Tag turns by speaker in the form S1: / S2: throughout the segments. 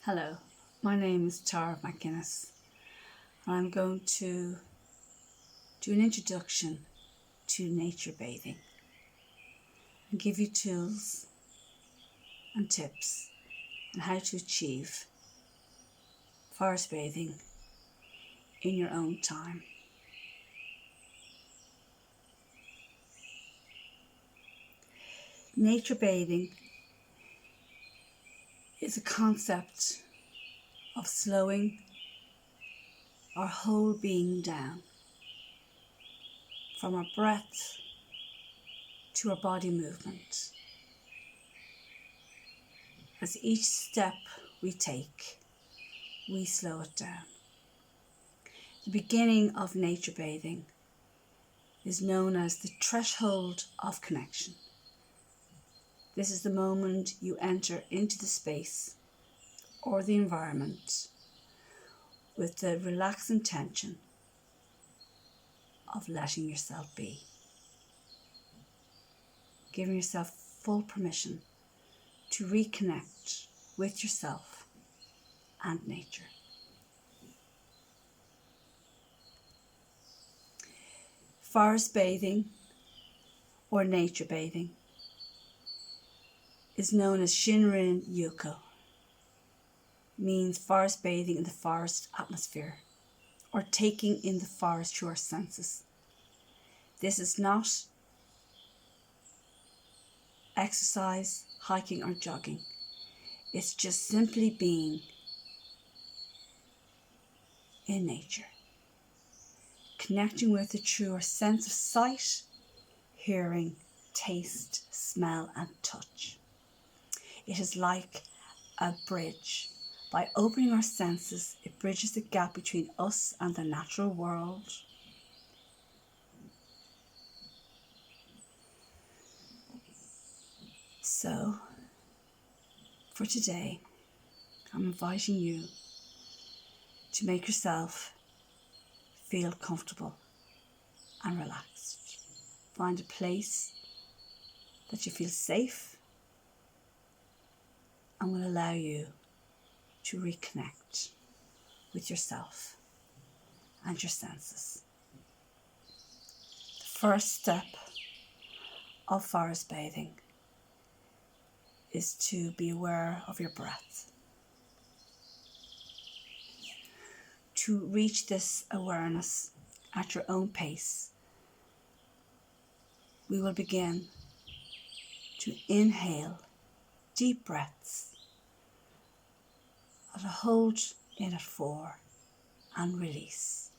S1: Hello, my name is Tara McGuinness and I'm going to do an introduction to nature bathing and give you tools and tips on how to achieve forest bathing in your own time. Nature bathing is a concept of slowing our whole being down, from our breath to our body movement. As each step we take, we slow it down. The beginning of nature bathing is known as the threshold of connection. This is the moment you enter into the space or the environment with the relaxed intention of letting yourself be, giving yourself full permission to reconnect with yourself and nature. Forest bathing or nature bathing is known as Shinrin Yuko, means forest bathing in the forest atmosphere or taking in the forest through our senses. This is not exercise, hiking or jogging. It's just simply being in nature, connecting with it through our sense of sight, hearing, taste, smell and touch. It is like a bridge. By opening our senses, it bridges the gap between us and the natural world. So, for today, I'm inviting you to make yourself feel comfortable and relaxed. Find a place that you feel safe and will allow you to reconnect with yourself and your senses. The first step of forest bathing is to be aware of your breath. To reach this awareness at your own pace, we will begin to inhale deep breaths at a hold in at 4 and release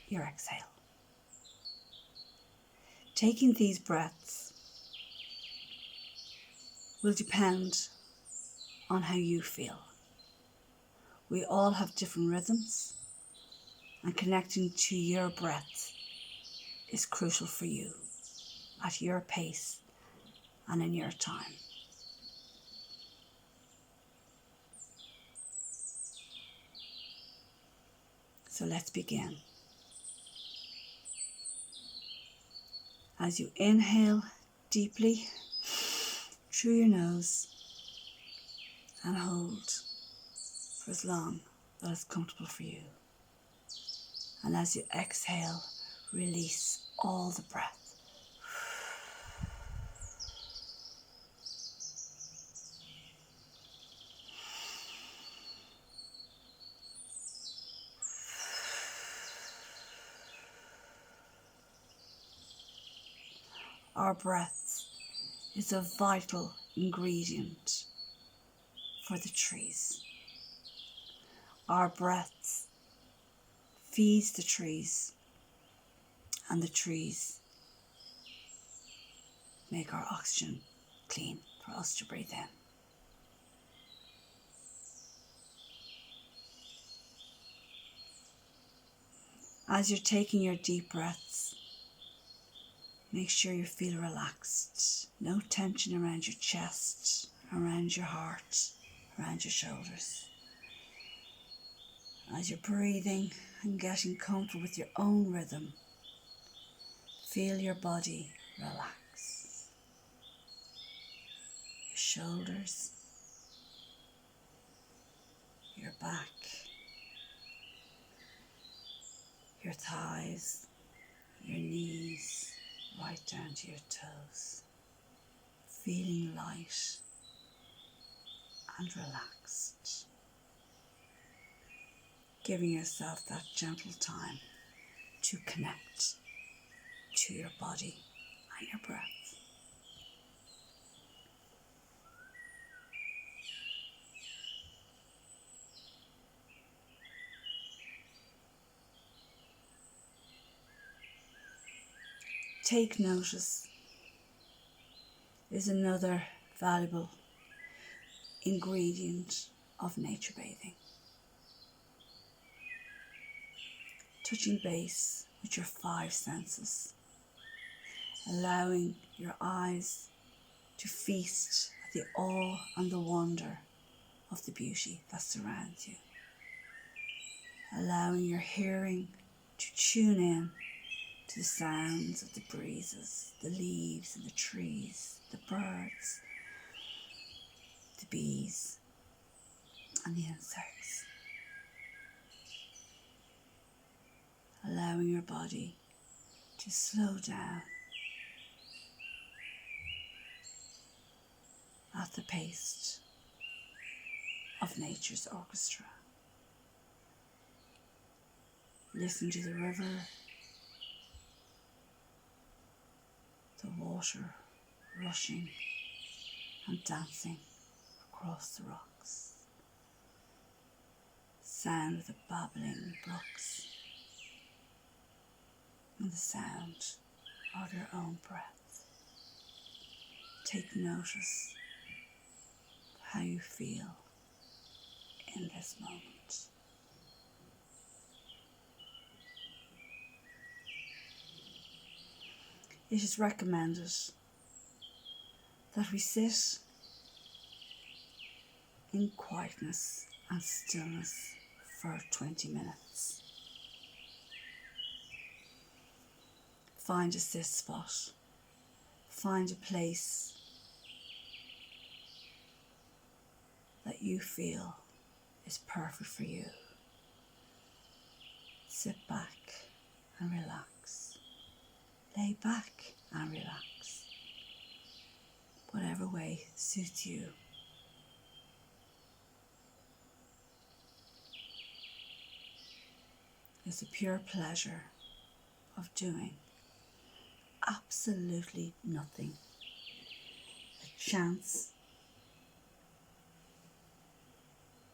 S1: your exhale. Taking these breaths will depend on how you feel. We all have different rhythms, and connecting to your breath is crucial for you at your pace and in your time. So let's begin. As you inhale deeply through your nose and hold for as long that is comfortable for you. And as you exhale, release all the breath. Our breath is a vital ingredient for the trees. Our breath feeds the trees, and the trees make our oxygen clean for us to breathe in. As you're taking your deep breaths, make sure you feel relaxed. No tension around your chest, around your heart, around your shoulders. As you're breathing and getting comfortable with your own rhythm, feel your body relax. Your shoulders, your back, your thighs, your knees, right down to your toes, feeling light and relaxed, giving yourself that gentle time to connect to your body and your breath. Take notice is another valuable ingredient of nature bathing. Touching base with your 5 senses, allowing your eyes to feast at the awe and the wonder of the beauty that surrounds you, allowing your hearing to tune in to the sounds of the breezes, the leaves and the trees, the birds, the bees and the insects, allowing your body to slow down at the pace of nature's orchestra. Listen to the river, the water rushing and dancing across the rocks, sound of the babbling brooks, and the sound of your own breath. Take notice of how you feel in this moment. It is recommended that we sit in quietness and stillness for 20 minutes. Find a sit spot. Find a place that you feel is perfect for you. Sit back and relax. Lay back and relax. Whatever way suits you. It's a pure pleasure of doing absolutely nothing. A chance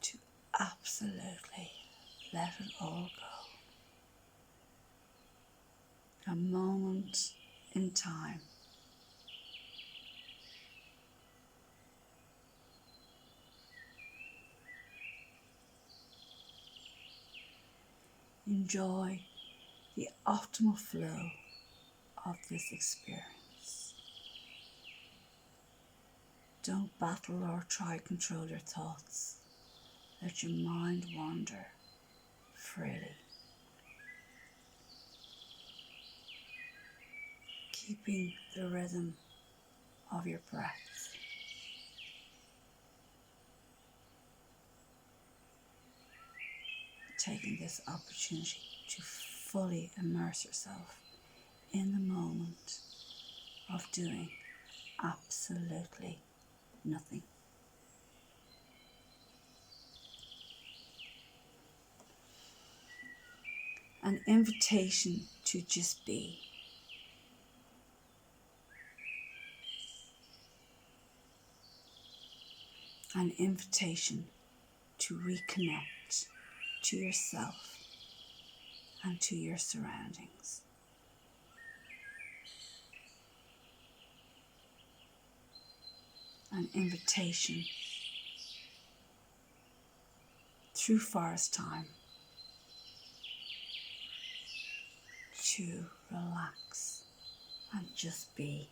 S1: to absolutely let it all go. A moment in time. Enjoy the optimal flow of this experience. Don't battle or try to control your thoughts. Let your mind wander freely. Keeping the rhythm of your breath. Taking this opportunity to fully immerse yourself in the moment of doing absolutely nothing. An invitation to just be. An invitation to reconnect to yourself and to your surroundings. An invitation through forest time to relax and just be.